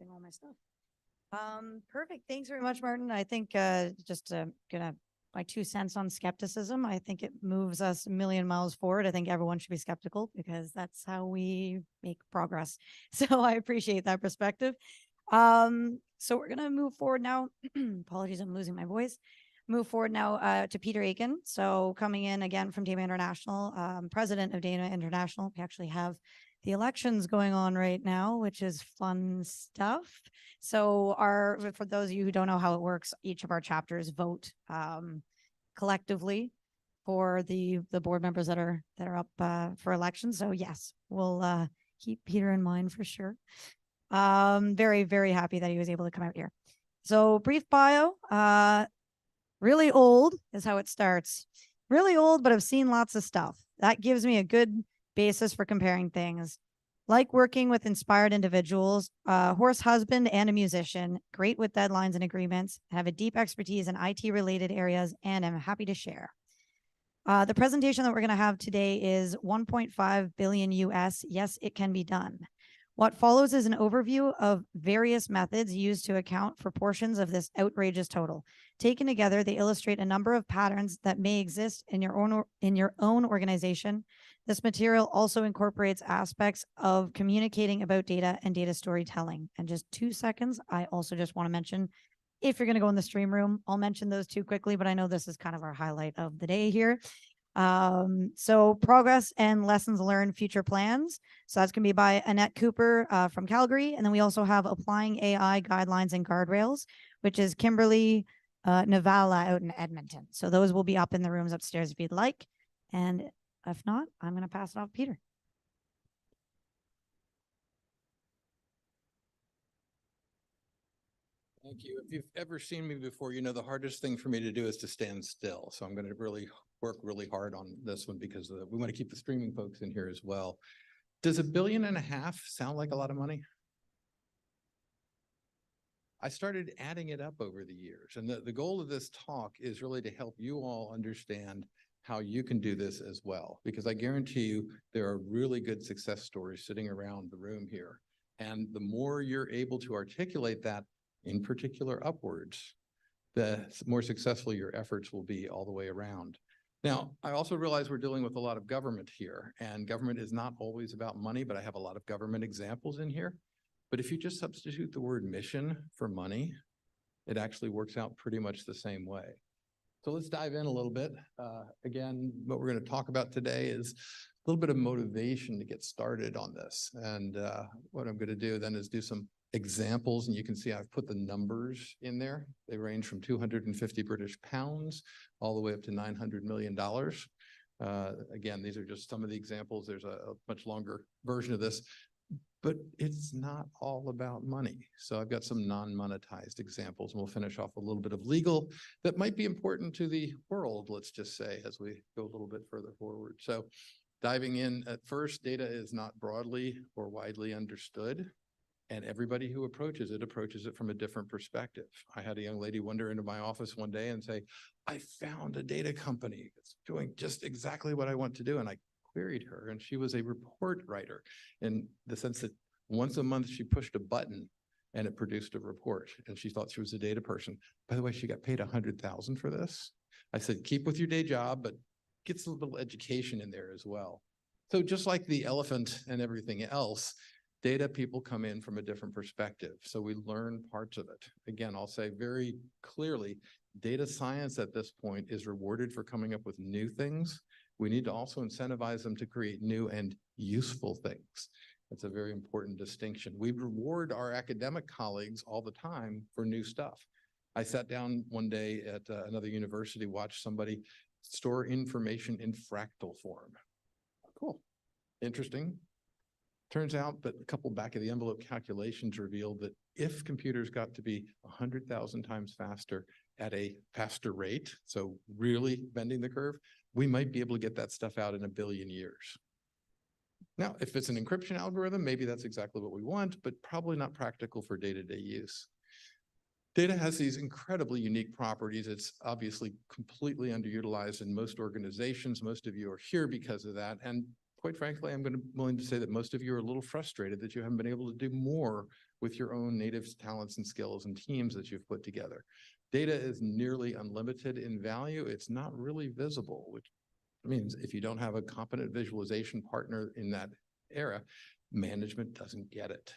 getting all my stuff. Perfect. Thanks very much, Martin. I think just gonna my 2 cents on skepticism. I think it moves us a million miles forward. I think everyone should be skeptical because that's how we make progress. So I appreciate that perspective. So we're gonna move forward now. Apologies, I'm losing my voice. Move forward now to Peter Aiken. So coming in again from DAMA International, president of DAMA International. We actually have the elections going on right now, which is fun stuff. So for those of you who don't know how it works, each of our chapters vote collectively for the board members that are up for election. So yes, we'll keep Peter in mind for sure. Very, very happy that he was able to come out here. So brief bio, really old is how it starts. Really old, but I've seen lots of stuff. That gives me a good basis for comparing things. Like working with inspired individuals, horse husband and a musician, great with deadlines and agreements, have a deep expertise in IT related areas, and I'm happy to share. The presentation that we're going to have today is 1.5 billion US. Yes, it can be done. What follows is an overview of various methods used to account for portions of this outrageous total. Taken together, they illustrate a number of patterns that may exist in your own organization. This material also incorporates aspects of communicating about data and data storytelling. And just 2 seconds, I also just want to mention, if you're going to go in the stream room, I'll mention those two quickly, but I know this is kind of our highlight of the day here. So progress and lessons learned, future plans. So that's going to be by Annette Cooper from Calgary. And then we also have applying AI guidelines and guardrails, which is Kimberly Navala out in Edmonton. So those will be up in the rooms upstairs if you'd like. And if not, I'm going to pass it off to Peter. Thank you. If you've ever seen me before, you know the hardest thing for me to do is to stand still. So I'm going to really work really hard on this one because we want to keep the streaming folks in here as well. Does $1.5 billion sound like a lot of money? I started adding it up over the years, and the goal of this talk is really to help you all understand how you can do this as well, because I guarantee you there are really good success stories sitting around the room here. And the more you're able to articulate that, in particular upwards, the more successful your efforts will be all the way around. Now, I also realize we're dealing with a lot of government here, and government is not always about money, but I have a lot of government examples in here. But if you just substitute the word mission for money, it actually works out pretty much the same way. So let's dive in a little bit. Again, what we're going to talk about today is a little bit of motivation to get started on this. And what I'm going to do then is do some examples, and you can see I've put the numbers in there. They range from 250 British pounds all the way up to $900 million. Again, these are just some of the examples. There's a much longer version of this, but it's not all about money. So I've got some non-monetized examples, and we'll finish off a little bit of legal that might be important to the world, let's just say, as we go a little bit further forward. So diving in at first, data is not broadly or widely understood. And everybody who approaches it from a different perspective. I had a young lady wander into my office one day and say, I found a data company that's doing just exactly what I want to do. And I queried her, and she was a report writer in the sense that once a month she pushed a button and it produced a report, and she thought she was a data person. By the way, she got paid $100,000 for this. I said, keep with your day job, but get a little education in there as well. So just like the elephant and everything else, data people come in from a different perspective. So we learn parts of it. Again, I'll say very clearly, data science at this point is rewarded for coming up with new things. We need to also incentivize them to create new and useful things. That's a very important distinction. We reward our academic colleagues all the time for new stuff. I sat down one day at another university, watched somebody store information in fractal form. Cool, interesting. Turns out that a couple back of the envelope calculations revealed that if computers got to be 100,000 times faster at a faster rate, so really bending the curve, we might be able to get that stuff out in 1 billion years. Now, if it's an encryption algorithm, maybe that's exactly what we want, but probably not practical for day-to-day use. Data has these incredibly unique properties. It's obviously completely underutilized in most organizations. Most of you are here because of that. And quite quite frankly, willing to say that most of you are a little frustrated that you haven't been able to do more with your own native talents and skills and teams that you've put together. Data is nearly unlimited in value. It's not really visible, which means if you don't have a competent visualization partner in that era, management doesn't get it,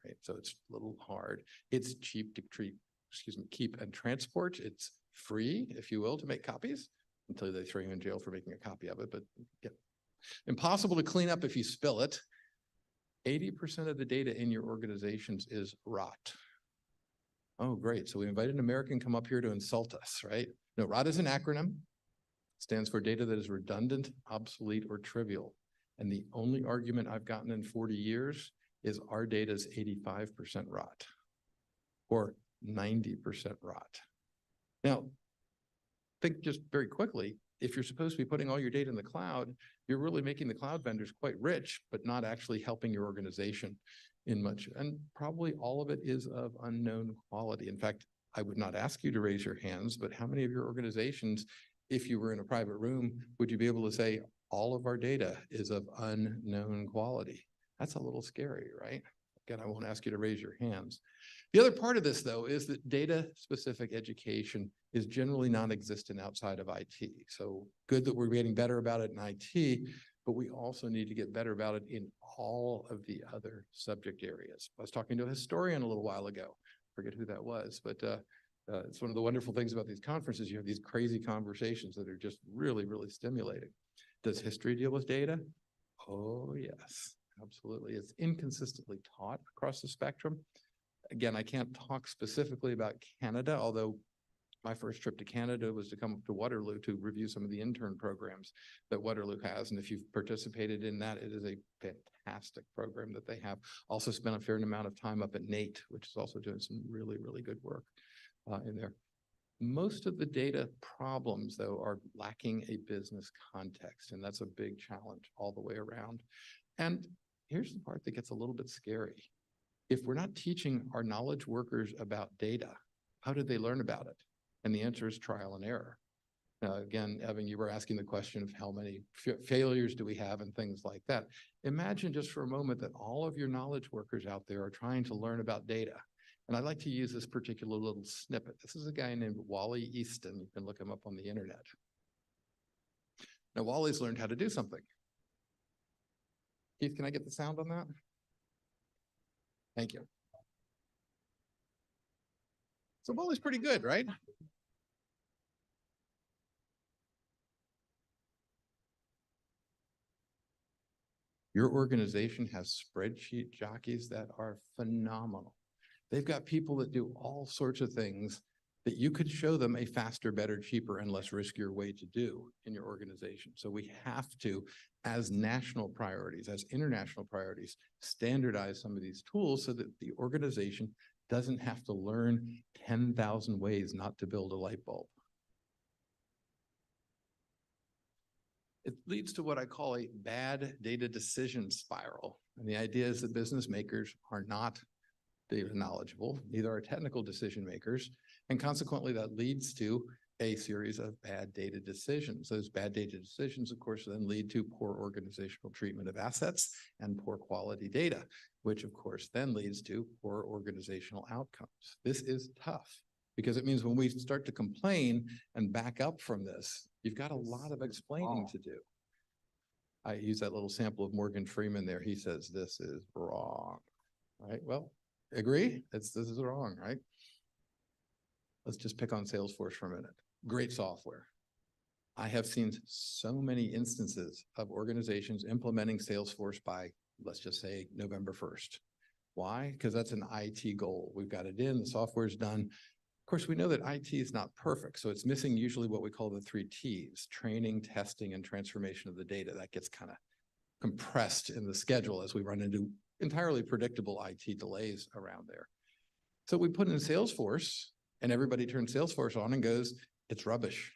right? So it's a little hard. It's cheap to keep and transport. It's free, if you will, to make copies until they throw you in jail for making a copy of it, but yeah. Impossible to clean up if you spill it. 80% of the data in your organizations is rot. Oh, great. So we invited an American come up here to insult us, right? No, rot is an acronym. It stands for data that is redundant, obsolete, or trivial. And the only argument I've gotten in 40 years is our data is 85% rot or 90% rot. Now, think just very quickly, if you're supposed to be putting all your data in the cloud, you're really making the cloud vendors quite rich, but not actually helping your organization in much. And probably all of it is of unknown quality. In fact, I would not ask you to raise your hands, but how many of your organizations, if you were in a private room, would you be able to say all of our data is of unknown quality? That's a little scary, right? Again, I won't ask you to raise your hands. The other part of this, though, is that data-specific education is generally non-existent outside of IT. So good that we're getting better about it in IT, but we also need to get better about it in all of the other subject areas. I was talking to a historian a little while ago. Forget who that was, but it's one of the wonderful things about these conferences. You have these crazy conversations that are just really, really stimulating. Does history deal with data? Oh, yes, absolutely. It's inconsistently taught across the spectrum. Again, I can't talk specifically about Canada, although my first trip to Canada was to come up to Waterloo to review some of the intern programs that Waterloo has. And if you've participated in that, it is a fantastic program that they have. Also spent a fair amount of time up at NATE, which is also doing some really, really good work in there. Most of the data problems, though, are lacking a business context, and that's a big challenge all the way around. And here's the part that gets a little bit scary. If we're not teaching our knowledge workers about data, how did they learn about it? And the answer is trial and error. Again, Evan, you were asking the question of how many failures do we have and things like that. Imagine just for a moment that all of your knowledge workers out there are trying to learn about data. And I like to use this particular little snippet. This is a guy named Wally Easton. You can look him up on the internet. Now, Wally's learned how to do something. Keith, can I get the sound on that? Thank you. So Wally's pretty good, right? Your organization has spreadsheet jockeys that are phenomenal. They've got people that do all sorts of things that you could show them a faster, better, cheaper, and less riskier way to do in your organization. So we have to, as national priorities, as international priorities, standardize some of these tools so that the organization doesn't have to learn 10,000 ways not to build a light bulb. It leads to what I call a bad data decision spiral. And the idea is that business makers are not data knowledgeable, neither are technical decision makers, and consequently that leads to a series of bad data decisions. Those bad data decisions, of course, then lead to poor organizational treatment of assets and poor quality data, which of course then leads to poor organizational outcomes. This is tough because it means when we start to complain and back up from this, you've got a lot of explaining to do. I use that little sample of Morgan Freeman there. He says, this is wrong, right? Well, agree? This is wrong, right? Let's just pick on Salesforce for a minute. Great software. I have seen so many instances of organizations implementing Salesforce by, let's just say, November 1st. Why? Because that's an IT goal. We've got it in, the software's done. Of course, we know that IT is not perfect, so it's missing usually what we call the 3 T's, training, testing, and transformation of the data. That gets kind of compressed in the schedule as we run into entirely predictable IT delays around there. So we put in Salesforce, and everybody turns Salesforce on and goes, it's rubbish.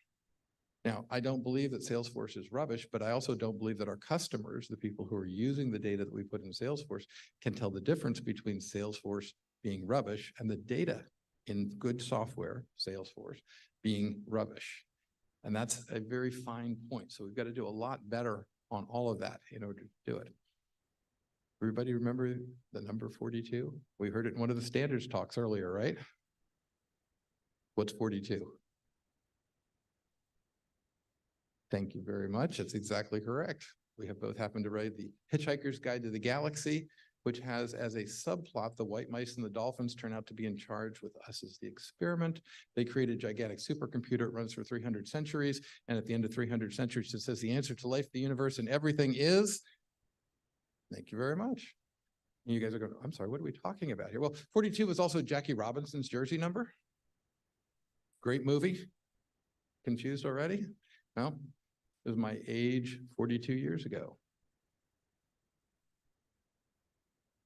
Now, I don't believe that Salesforce is rubbish, but I also don't believe that our customers, the people who are using the data that we put in Salesforce, can tell the difference between Salesforce being rubbish and the data in good software, Salesforce, being rubbish. And that's a very fine point. So we've got to do a lot better on all of that in order to do it. Everybody remember the number 42? We heard it in one of the standards talks earlier, right? What's 42? Thank you very much. That's exactly correct. We have both happened to read the Hitchhiker's Guide to the Galaxy, which has as a subplot, the white mice and the dolphins turn out to be in charge with us as the experiment. They create a gigantic supercomputer. It runs for 300 centuries. And at the end of 300 centuries, it says the answer to life, the universe, and everything is, thank you very much. And you guys are going, I'm sorry, what are we talking about here? Well, 42 was also Jackie Robinson's jersey number. Great movie. Confused already? Well, it was my age 42 years ago.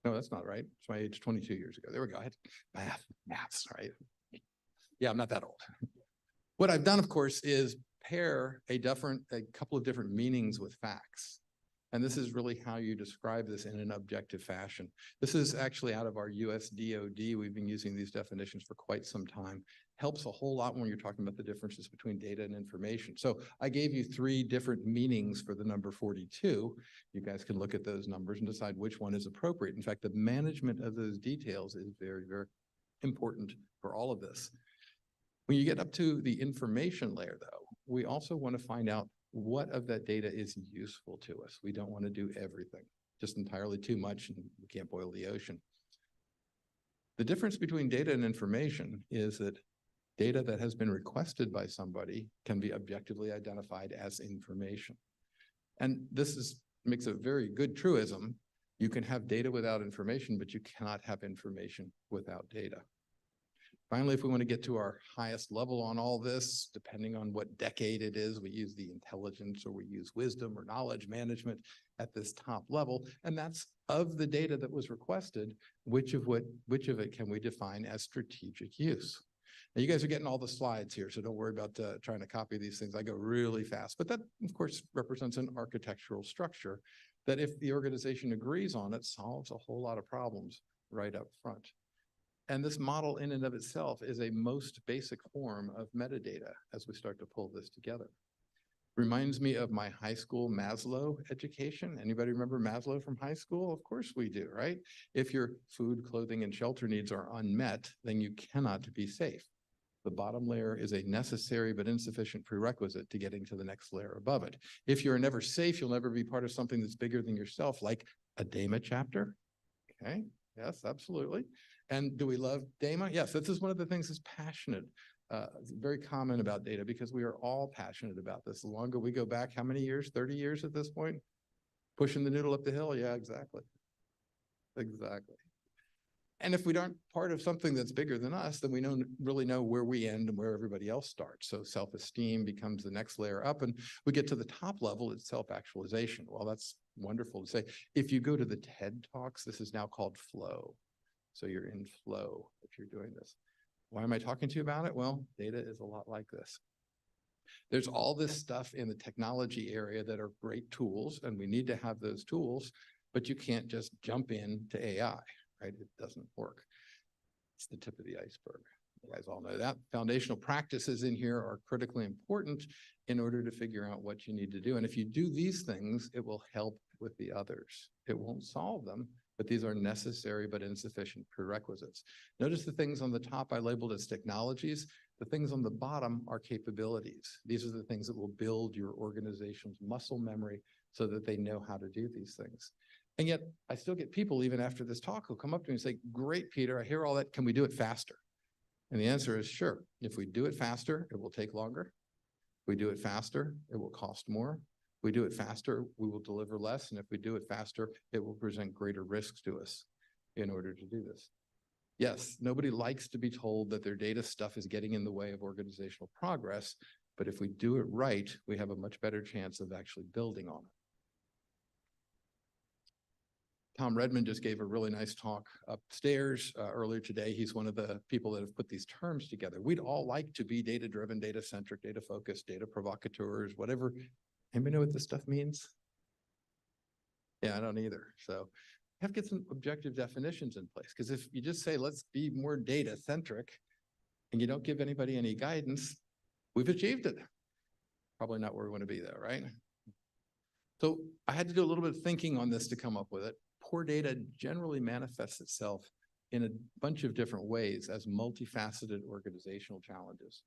No, that's not right. It's my age 22 years ago. There we go. I had maths, right? Yeah, I'm not that old. What I've done, of course, is pair a couple of different meanings with facts. And this is really how you describe this in an objective fashion. This is actually out of our US DoD. We've been using these definitions for quite some time. Helps a whole lot when you're talking about the differences between data and information. So I gave you 3 different meanings for the number 42. You guys can look at those numbers and decide which one is appropriate. In fact, the management of those details is very, very important for all of this. When you get up to the information layer, though, we also want to find out what of that data is useful to us. We don't want to do everything, just entirely too much, and we can't boil the ocean. The difference between data and information is that data that has been requested by somebody can be objectively identified as information. And this makes a very good truism. You can have data without information, but you cannot have information without data. Finally, if we want to get to our highest level on all this, depending on what decade it is, we use the intelligence or we use wisdom or knowledge management at this top level. And that's of the data that was requested, which of it can we define as strategic use? Now, you guys are getting all the slides here, so don't worry about trying to copy these things. I go really fast, but that, of course, represents an architectural structure that if the organization agrees on it, solves a whole lot of problems right up front. And this model in and of itself is a most basic form of metadata as we start to pull this together. Reminds me of my high school Maslow education. Anybody remember Maslow from high school? Of course we do, right? If your food, clothing, and shelter needs are unmet, then you cannot be safe. The bottom layer is a necessary but insufficient prerequisite to getting to the next layer above it. If you're never safe, you'll never be part of something that's bigger than yourself, like a DAMA chapter. Okay, yes, absolutely. And do we love DAMA? Yes, this is one of the things that's passionate, very common about data, because we are all passionate about this. The longer we go back, how many years? 30 years at this point? Pushing the noodle up the hill? Yeah, exactly. Exactly. And if we aren't part of something that's bigger than us, then we don't really know where we end and where everybody else starts. So self-esteem becomes the next layer up, and we get to the top level, it's self-actualization. Well, that's wonderful to say. If you go to the TED Talks, this is now called flow. So you're in flow if you're doing this. Why am I talking to you about it? Well, data is a lot like this. There's all this stuff in the technology area that are great tools, and we need to have those tools, but you can't just jump into AI, right? It doesn't work. It's the tip of the iceberg. You guys all know that. Foundational practices in here are critically important in order to figure out what you need to do. And if you do these things, it will help with the others. It won't solve them, but these are necessary but insufficient prerequisites. Notice the things on the top I labeled as technologies. The things on the bottom are capabilities. These are the things that will build your organization's muscle memory so that they know how to do these things. And yet I still get people even after this talk who come up to me and say, great, Peter, I hear all that. Can we do it faster? And the answer is sure. If we do it faster, it will take longer. If we do it faster, it will cost more. If we do it faster, we will deliver less. And if we do it faster, it will present greater risks to us in order to do this. Yes, nobody likes to be told that their data stuff is getting in the way of organizational progress. But if we do it right, we have a much better chance of actually building on it. Tom Redmond just gave a really nice talk upstairs earlier today. He's one of the people that have put these terms together. We'd all like to be data-driven, data-centric, data-focused, data provocateurs, whatever. Anybody know what this stuff means? Yeah, I don't either. So you have to get some objective definitions in place, because if you just say, let's be more data-centric, and you don't give anybody any guidance, we've achieved it. Probably not where we want to be though, right? So I had to do a little bit of thinking on this to come up with it. Poor data generally manifests itself in a bunch of different ways as multifaceted organizational challenges.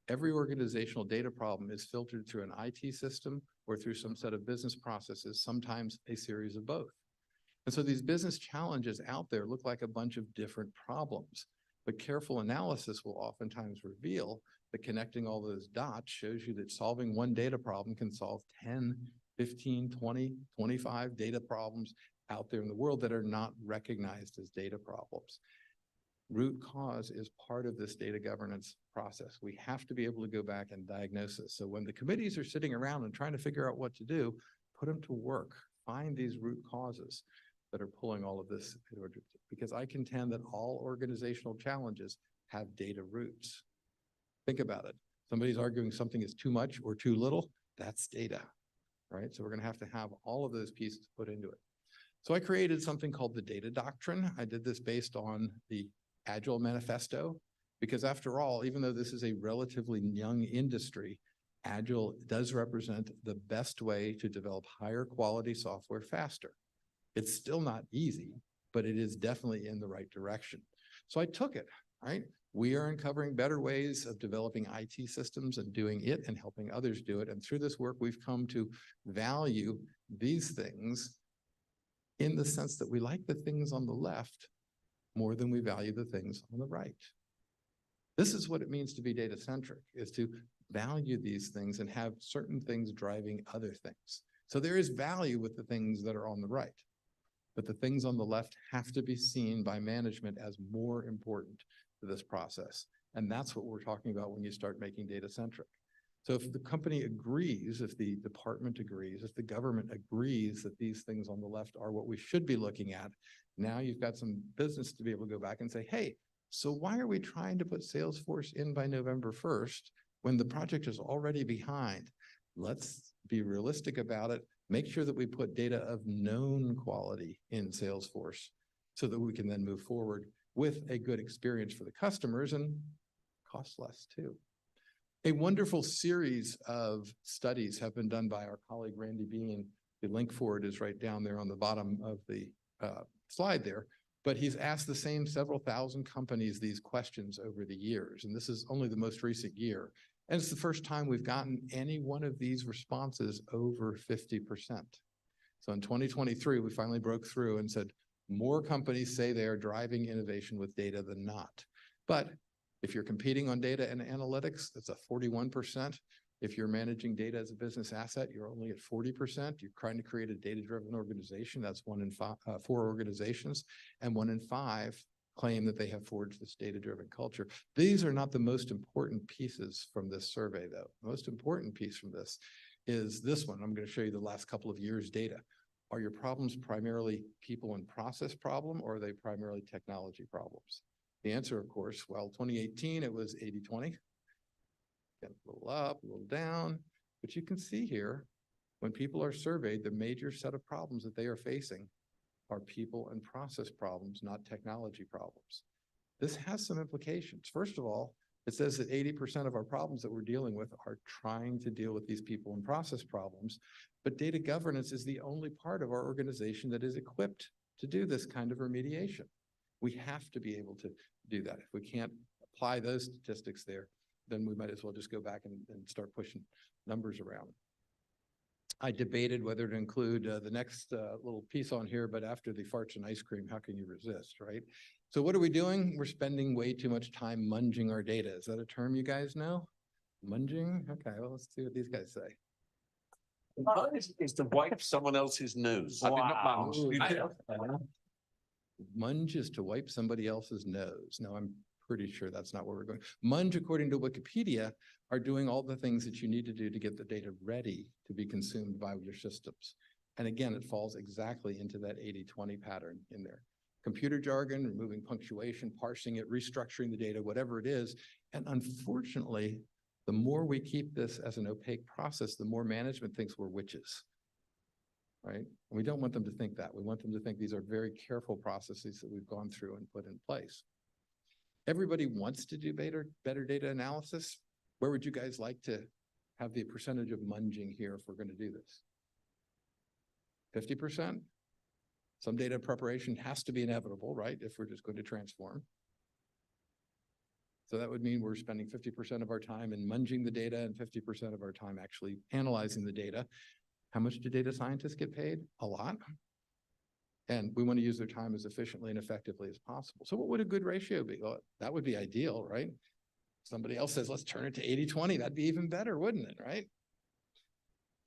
Every organizational data problem is filtered through an IT system or through some set of business processes, sometimes a series of both. And so these business challenges out there look like a bunch of different problems, but careful analysis will oftentimes reveal that connecting all those dots shows you that solving one data problem can solve 10, 15, 20, 25 data problems out there in the world that are not recognized as data problems. Root cause is part of this data governance process. We have to be able to go back and diagnose this. So when the committees are sitting around and trying to figure out what to do, put them to work, find these root causes that are pulling all of this in order to, because I contend that all organizational challenges have data roots. Think about it. Somebody's arguing something is too much or too little, that's data, right? So we're going to have all of those pieces put into it. So I created something called the data doctrine. I did this based on the Agile Manifesto, because after all, even though this is a relatively young industry, Agile does represent the best way to develop higher quality software faster. It's still not easy, but it is definitely in the right direction. So I took it, right? We are uncovering better ways of developing IT systems and doing it and helping others do it. And through this work, we've come to value these things in the sense that we like the things on the left more than we value the things on the right. This is what it means to be data-centric, is to value these things and have certain things driving other things. So there is value with the things that are on the right, but the things on the left have to be seen by management as more important to this process. And that's what we're talking about when you start making data-centric. So if the company agrees, if the department agrees, if the government agrees that these things on the left are what we should be looking at, now you've got some business to be able to go back and say, hey, so why are we trying to put Salesforce in by November 1st when the project is already behind? Let's be realistic about it. Make sure that we put data of known quality in Salesforce so that we can then move forward with a good experience for the customers and cost less too. A wonderful series of studies have been done by our colleague, Randy Bean. The link for it is right down there on the bottom of the slide there. But he's asked the same several thousand companies these questions over the years. And this is only the most recent year. And it's the first time we've gotten any one of these responses over 50%. So in 2023, we finally broke through and said, more companies say they are driving innovation with data than not. But if you're competing on data and analytics, that's a 41%. If you're managing data as a business asset, you're only at 40%. You're trying to create a data-driven organization. That's 1 in 4 organizations, and 1 in 5 claim that they have forged this data-driven culture. These are not the most important pieces from this survey, though. The most important piece from this is this one. I'm going to show you the last couple of years' data. Are your problems primarily people and process problem, or are they primarily technology problems? The answer, of course, well, 2018, it was 80-20. A little up, a little down, but you can see here, when people are surveyed, the major set of problems that they are facing are people and process problems, not technology problems. This has some implications. First of all, it says that 80% of our problems that we're dealing with are trying to deal with these people and process problems, but data governance is the only part of our organization that is equipped to do this kind of remediation. We have to be able to do that. If we can't apply those statistics there, then we might as well just go back and start pushing numbers around. I debated whether to include the next little piece on here, but after the farts and ice cream, how can you resist, right? So what are we doing? We're spending way too much time munging our data. Is that a term you guys know? Munging? Okay, well, let's see what these guys say. Munge is to wipe someone else's nose. I mean, not munge. Munge is to wipe somebody else's nose. Now, I'm pretty sure that's not where we're going. Munge, according to Wikipedia, are doing all the things that you need to do to get the data ready to be consumed by your systems. And again, it falls exactly into that 80-20 pattern in there. Computer jargon, removing punctuation, parsing it, restructuring the data, whatever it is. And unfortunately, the more we keep this as an opaque process, the more management thinks we're witches, right? And we don't want them to think that. We want them to think these are very careful processes that we've gone through and put in place. Everybody wants to do better data analysis. Where would you guys like to have the percentage of munging here if we're going to do this? 50%? Some data preparation has to be inevitable, right? If we're just going to transform. So that would mean we're spending 50% of our time in munging the data and 50% of our time actually analyzing the data. How much do data scientists get paid? A lot. And we want to use their time as efficiently and effectively as possible. So what would a good ratio be? Well, that would be ideal, right? Somebody else says, let's turn it to 80-20. That'd be even better, wouldn't it, right?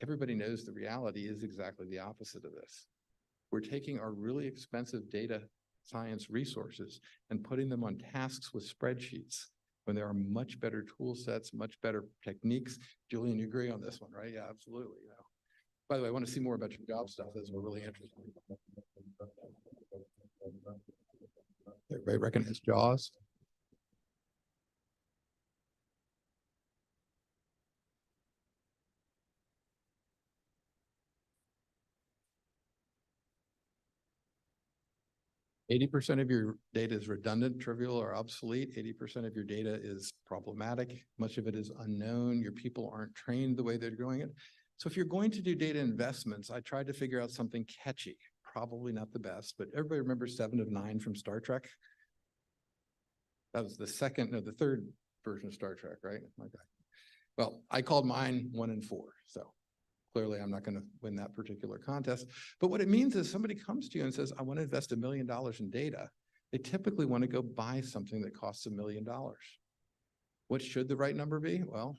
Everybody knows the reality is exactly the opposite of this. We're taking our really expensive data science resources and putting them on tasks with spreadsheets when there are much better tool sets, much better techniques. Julian, you agree on this one, right? Yeah, absolutely. You know. By the way, I want to see more about your job stuff. That's really interesting. Everybody recognize JAWS? %80 of your data is redundant, trivial, or obsolete. 80% of your data is problematic. Much of it is unknown. Your people aren't trained the way they're doing it. So if you're going to do data investments, I tried to figure out something catchy. Probably not the best, but everybody remembers 7 of 9 from Star Trek? That was the third version of Star Trek, right? Okay. Well, I called mine 1 in 4. So clearly I'm not going to win that particular contest. But what it means is somebody comes to you and says, I want to invest $1 million in data. They typically want to go buy something that costs $1 million. What should the right number be? Well,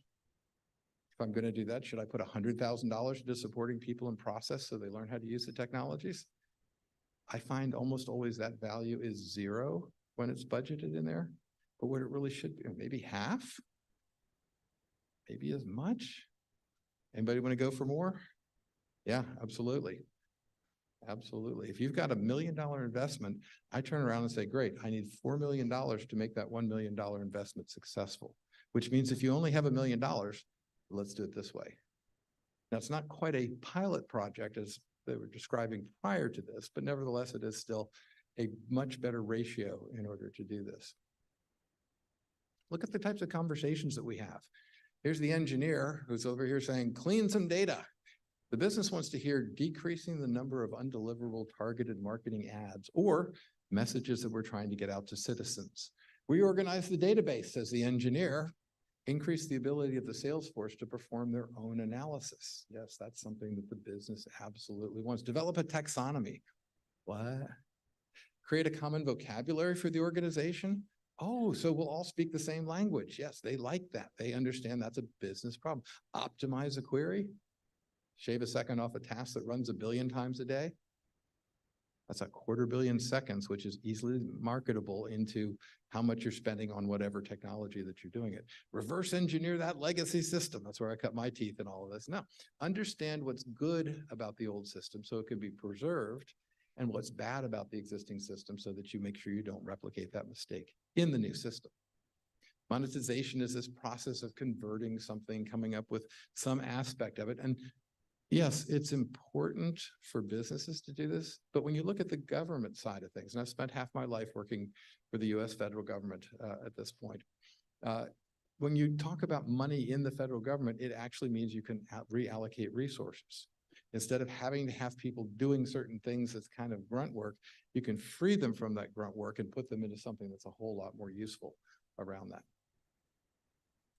if I'm going to do that, should I put $100,000 into supporting people in process so they learn how to use the technologies? I find almost always that value is 0 when it's budgeted in there. But what it really should be, maybe half, maybe as much. Anybody want to go for more? Yeah, absolutely. Absolutely. If you've got $1 million investment, I turn around and say, great, I need $4 million to make that $1 million investment successful, which means if you only have $1 million, let's do it this way. Now, it's not quite a pilot project as they were describing prior to this, but nevertheless, it is still a much better ratio in order to do this. Look at the types of conversations that we have. Here's the engineer who's over here saying, clean some data. The business wants to hear decreasing the number of undeliverable targeted marketing ads or messages that we're trying to get out to citizens. Reorganize the database, says the engineer. Increase the ability of the sales force to perform their own analysis. Yes, that's something that the business absolutely wants. Develop a taxonomy. What? Create a common vocabulary for the organization. Oh, so we'll all speak the same language. Yes, they like that. They understand that's a business problem. Optimize a query. Shave a second off a task that runs 1 billion times a day. That's 250 million seconds, which is easily marketable into how much you're spending on whatever technology that you're doing it. Reverse engineer that legacy system. That's where I cut my teeth in all of this. Now, understand what's good about the old system so it can be preserved and what's bad about the existing system so that you make sure you don't replicate that mistake in the new system. Monetization is this process of converting something, coming up with some aspect of it. And yes, it's important for businesses to do this, but when you look at the government side of things, and I've spent half my life working for the US federal government at this point, when you talk about money in the federal government, it actually means you can reallocate resources. Instead of having to have people doing certain things that's kind of grunt work, you can free them from that grunt work and put them into something that's a whole lot more useful around that.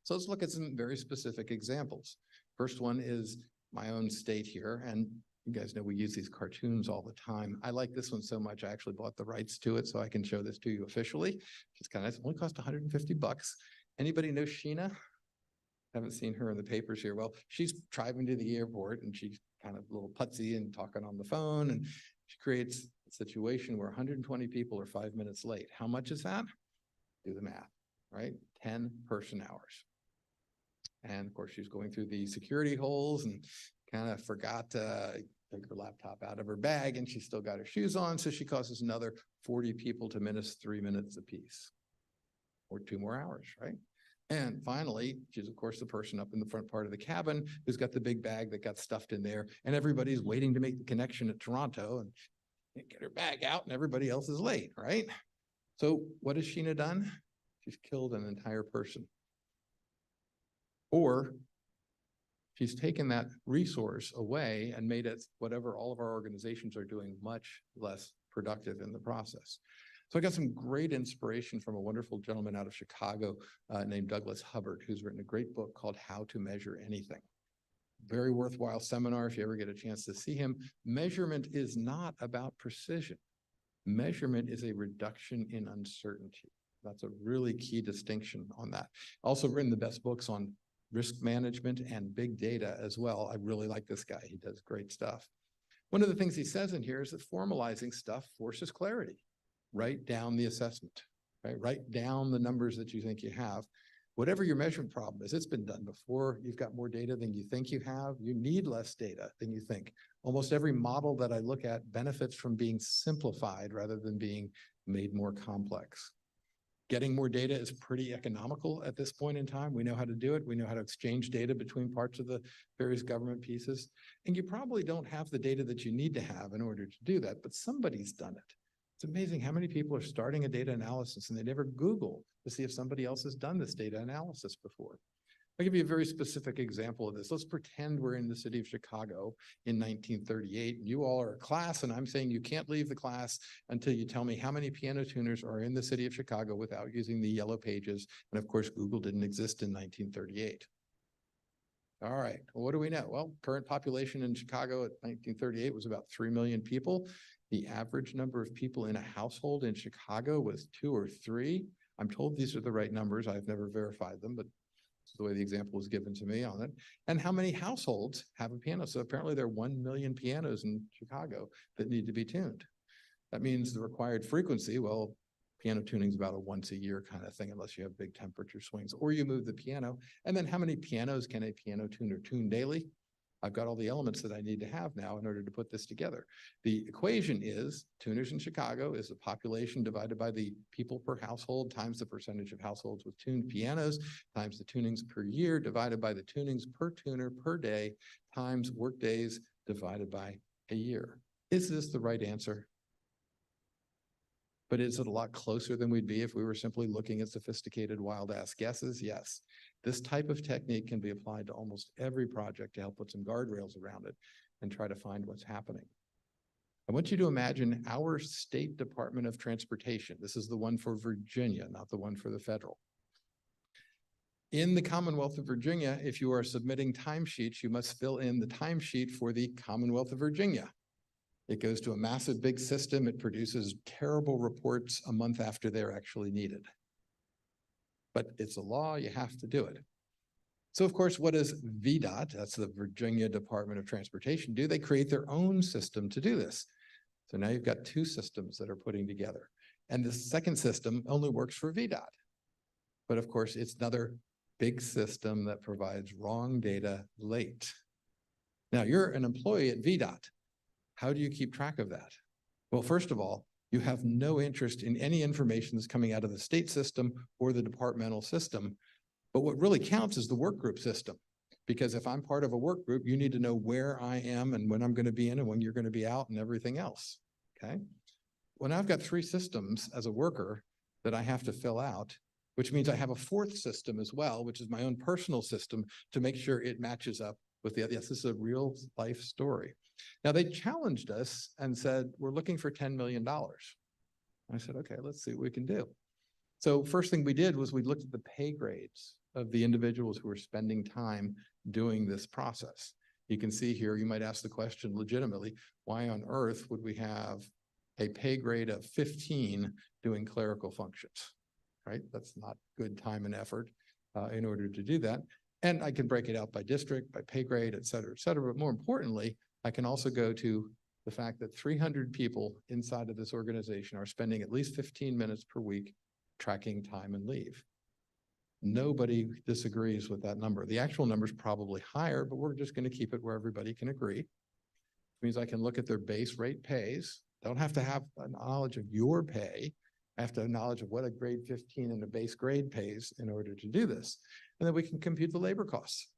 So let's look at some very specific examples. First one is my own state here, and you guys know we use these cartoons all the time. I like this one so much, I actually bought the rights to it so I can show this to you officially. It's kind of nice. It only cost $150. Anybody know Sheena? Haven't seen her in the papers here. Well, she's driving to the airport and she's kind of a little putsy and talking on the phone, and she creates a situation where 120 people are 5 minutes late. How much is that? Do the math, right? 10 person hours. And of course, she's going through the security holes and kind of forgot to take her laptop out of her bag, and she still got her shoes on. So she causes another 40 people to miss 3 minutes apiece, or 2 more hours, right? And finally, she's of course the person up in the front part of the cabin who's got the big bag that got stuffed in there, and everybody's waiting to make the connection at Toronto and get her bag out, and everybody else is late, right? So what has Sheena done? She's killed an entire person. Or She's taken that resource away and made it whatever all of our organizations are doing much less productive in the process. So I got some great inspiration from a wonderful gentleman out of Chicago named Douglas Hubbard, who's written a great book called How to Measure Anything. Very worthwhile seminar if you ever get a chance to see him. Measurement is not about precision. Measurement is a reduction in uncertainty. That's a really key distinction on that. Also written the best books on risk management and big data as well. I really like this guy. He does great stuff. One of the things he says in here is that formalizing stuff forces clarity. Write down the assessment, right? Write down the numbers that you think you have. Whatever your measurement problem is, it's been done before. You've got more data than you think you have. You need less data than you think. Almost every model that I look at benefits from being simplified rather than being made more complex. Getting more data is pretty economical at this point in time. We know how to do it. We know how to exchange data between parts of the various government pieces. And you probably don't have the data that you need to have in order to do that, but somebody's done it. It's amazing how many people are starting a data analysis and they never Google to see if somebody else has done this data analysis before. I'll give you a very specific example of this. Let's pretend we're in the city of Chicago in 1938. You all are a class, and I'm saying you can't leave the class until you tell me how many piano tuners are in the city of Chicago without using the yellow pages. And of course, Google didn't exist in 1938. All right, well, what do we know? Well, current population in Chicago at 1938 was about 3 million people. The average number of people in a household in Chicago was 2 or 3. I'm told these are the right numbers. I've never verified them, but this is the way the example was given to me on it. And how many households have a piano? So apparently there are 1 million pianos in Chicago that need to be tuned. That means the required frequency, well, piano tuning is about a once a year kind of thing, unless you have big temperature swings, or you move the piano. And then how many pianos can a piano tuner tune daily? I've got all the elements that I need to have now in order to put this together. The equation is tuners in Chicago is the population divided by the people per household times the percentage of households with tuned pianos times the tunings per year divided by the tunings per tuner per day times work days divided by a year. Is this the right answer? But is it a lot closer than we'd be if we were simply looking at sophisticated wild-ass guesses? Yes. This type of technique can be applied to almost every project to help put some guardrails around it and try to find what's happening. I want you to imagine our State Department of Transportation. This is the one for Virginia, not the one for the federal. In the Commonwealth of Virginia, if you are submitting timesheets, you must fill in the timesheet for the Commonwealth of Virginia. It goes to a massive big system. It produces terrible reports a month after they're actually needed. But it's a law, you have to do it. So of course, what does VDOT, that's the Virginia Department of Transportation, do? They create their own system to do this. So now you've got 2 systems that are putting together. And the second system only works for VDOT. But of course, it's another big system that provides wrong data late. Now you're an employee at VDOT. How do you keep track of that? Well, first of all, you have no interest in any information that's coming out of the state system or the departmental system. But what really counts is the work group system. Because if I'm part of a work group, you need to know where I am and when I'm going to be in and when you're going to be out and everything else. Okay. Well, now I've got 3 systems as a worker that I have to fill out, which means I have a 4th system as well, which is my own personal system to make sure it matches up with the other. Yes, this is a real life story. Now they challenged us and said, we're looking for $10 million. I said, okay, let's see what we can do. So first thing we did was we looked at the pay grades of the individuals who were spending time doing this process. You can see here, you might ask the question legitimately, why on earth would we have a pay grade of 15 doing clerical functions, right? That's not good time and effort in order to do that. And I can break it out by district, by pay grade, et cetera, but more importantly, I can also go to the fact that 300 people inside of this organization are spending at least 15 minutes per week tracking time and leave. Nobody disagrees with that number. The actual number is probably higher, but we're just going to keep it where everybody can agree. It means I can look at their base rate pays. Don't have to have a knowledge of your pay. I have to have knowledge of what a grade 15 and a base grade pays in order to do this. And then we can compute the labor costs.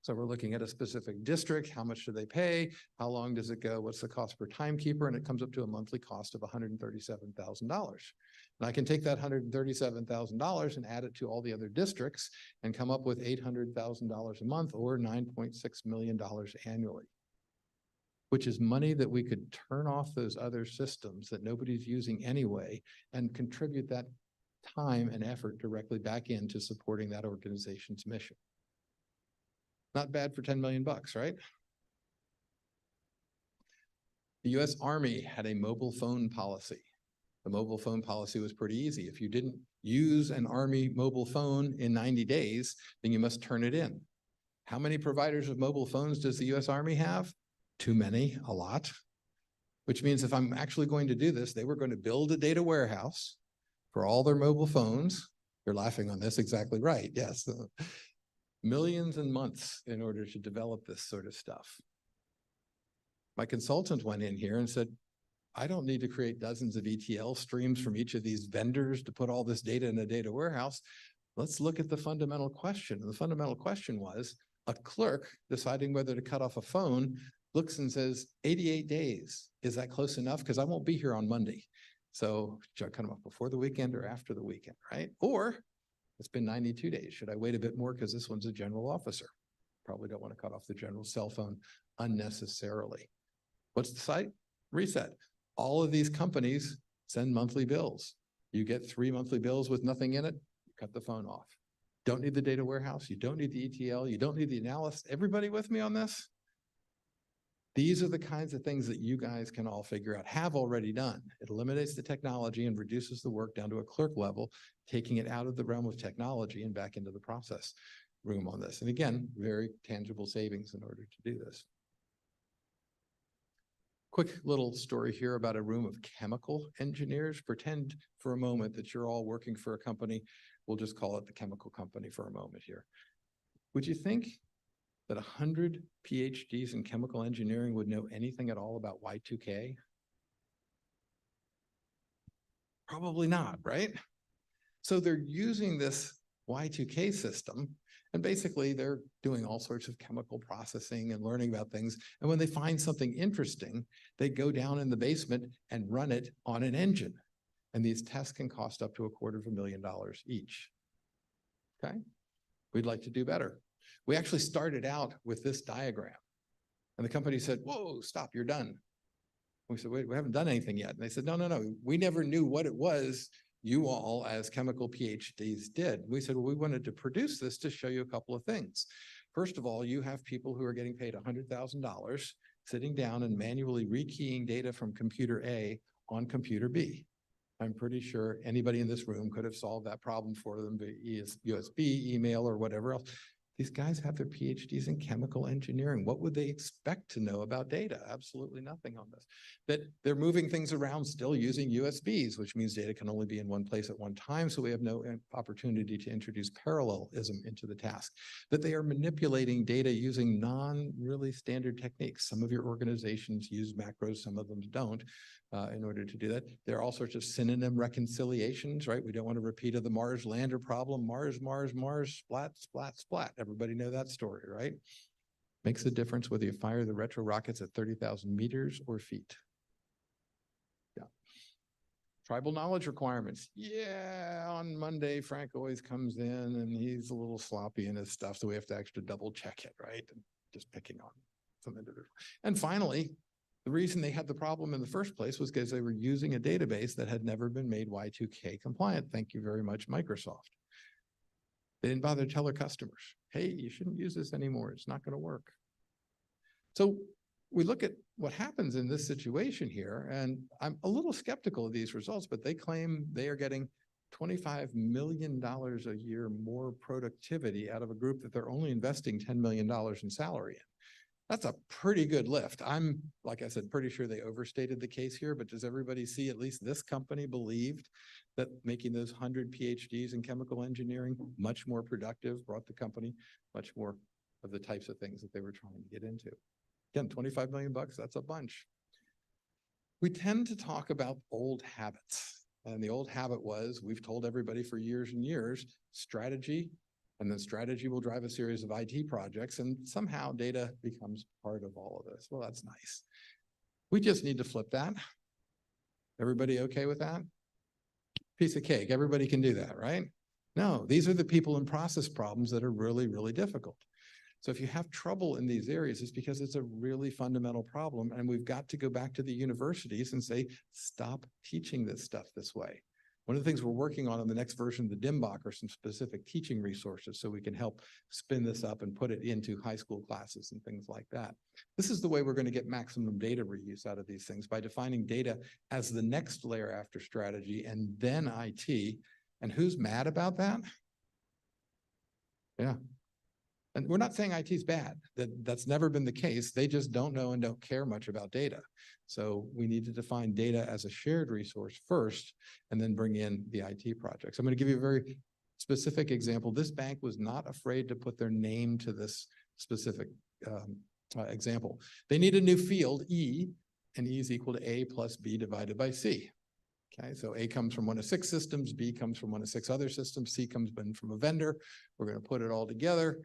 So we're looking at a specific district. How much do they pay? How long does it go? What's the cost per timekeeper? And it comes up to a monthly cost of $137,000. And I can take that $137,000 and add it to all the other districts and come up with $800,000 a month or $9.6 million annually, which is money that we could turn off those other systems that nobody's using anyway and contribute that time and effort directly back into supporting that organization's mission. Not bad for 10 million bucks, right? The US Army had a mobile phone policy. The mobile phone policy was pretty easy. If you didn't use an Army mobile phone in 90 days, then you must turn it in. How many providers of mobile phones does the US Army have? Too many, a lot. Which means if I'm actually going to do this, they were going to build a data warehouse for all their mobile phones. You're laughing on this, exactly right, yes. Millions and months in order to develop this sort of stuff. My consultant went in here and said, I don't need to create dozens of ETL streams from each of these vendors to put all this data in a data warehouse. Let's look at the fundamental question. And the fundamental question was, a clerk deciding whether to cut off a phone looks and says, 88 days. Is that close enough? Because I won't be here on Monday. So should I cut them off before the weekend or after the weekend, right? Or it's been 92 days. Should I wait a bit more because this one's a general officer? Probably don't want to cut off the general cell phone unnecessarily. What's the site? Reset. All of these companies send monthly bills. You get 3 monthly bills with nothing in it, you cut the phone off. Don't need the data warehouse. You don't need the ETL. You don't need the analysis. Everybody with me on this? These are the kinds of things that you guys can all figure out, have already done. It eliminates the technology and reduces the work down to a clerk level, taking it out of the realm of technology and back into the process room on this. And again, very tangible savings in order to do this. Quick little story here about a room of chemical engineers. Pretend for a moment that you're all working for a company. We'll just call it the chemical company for a moment here. Would you think that 100 PhDs in chemical engineering would know anything at all about Y2K? Probably not, right? So they're using this Y2K system, and basically they're doing all sorts of chemical processing and learning about things. And when they find something interesting, they go down in the basement and run it on an engine. And these tests can cost up to $250,000 each. Okay? We'd like to do better. We actually started out with this diagram. And the company said, whoa, stop, you're done. We said, wait, we haven't done anything yet. And they said, no, we never knew what it was you all as chemical PhDs did. We said, well, we wanted to produce this to show you a couple of things. First of all, you have people who are getting paid $100,000 sitting down and manually rekeying data from computer A on computer B. I'm pretty sure anybody in this room could have solved that problem for them via USB, email, or whatever else. These guys have their PhDs in chemical engineering. What would they expect to know about data? Absolutely nothing on this. That they're moving things around still using USBs, which means data can only be in one place at one time, so we have no opportunity to introduce parallelism into the task. That they are manipulating data using non-really standard techniques. Some of your organizations use macros, some of them don't. In order to do that, there are all sorts of synonym reconciliations, right? We don't want to repeat of the Mars lander problem. Mars, splat, splat, splat. Everybody know that story, right? Makes a difference whether you fire the retro rockets at 30,000 meters or feet. Yeah. Tribal knowledge requirements. Yeah, on Monday, Frank always comes in and he's a little sloppy in his stuff, so we have to actually double check it, right? And just picking on some individual. And finally, the reason they had the problem in the first place was because they were using a database that had never been made Y2K compliant. Thank you very much, Microsoft. They didn't bother to tell their customers, hey, you shouldn't use this anymore. It's not going to work. So we look at what happens in this situation here, and I'm a little skeptical of these results, but they claim they are getting $25 million a year more productivity out of a group that they're only investing $10 million in salary in. That's a pretty good lift. I'm, like I said, pretty sure they overstated the case here, but does everybody see at least this company believed that making those 100 PhDs in chemical engineering much more productive brought the company much more of the types of things that they were trying to get into? Again, 25 million bucks, that's a bunch. We tend to talk about old habits. And the old habit was, we've told everybody for years and years, strategy And then strategy will drive a series of IT projects, and somehow data becomes part of all of this. Well, that's nice. We just need to flip that. Everybody okay with that? Piece of cake. Everybody can do that, right? No, these are the people and process problems that are really, really difficult. So if you have trouble in these areas, it's because it's a really fundamental problem. And we've got to go back to the universities and say, stop teaching this stuff this way. One of the things we're working on in the next version of the DIMBOK are some specific teaching resources so we can help spin this up and put it into high school classes and things like that. This is the way we're going to get maximum data reuse out of these things, by defining data as the next layer after strategy and then IT. And who's mad about that? Yeah. And we're not saying IT is bad. That's never been the case. They just don't know and don't care much about data. So we need to define data as a shared resource first, and then bring in the IT projects. I'm going to give you a very specific example. This bank was not afraid to put their name to this specific example. They need a new field, E, and E is equal to A plus B divided by C. Okay, so A comes from one of 6 systems, B comes from one of 6 other systems, C comes in from a vendor. We're going to put it all together.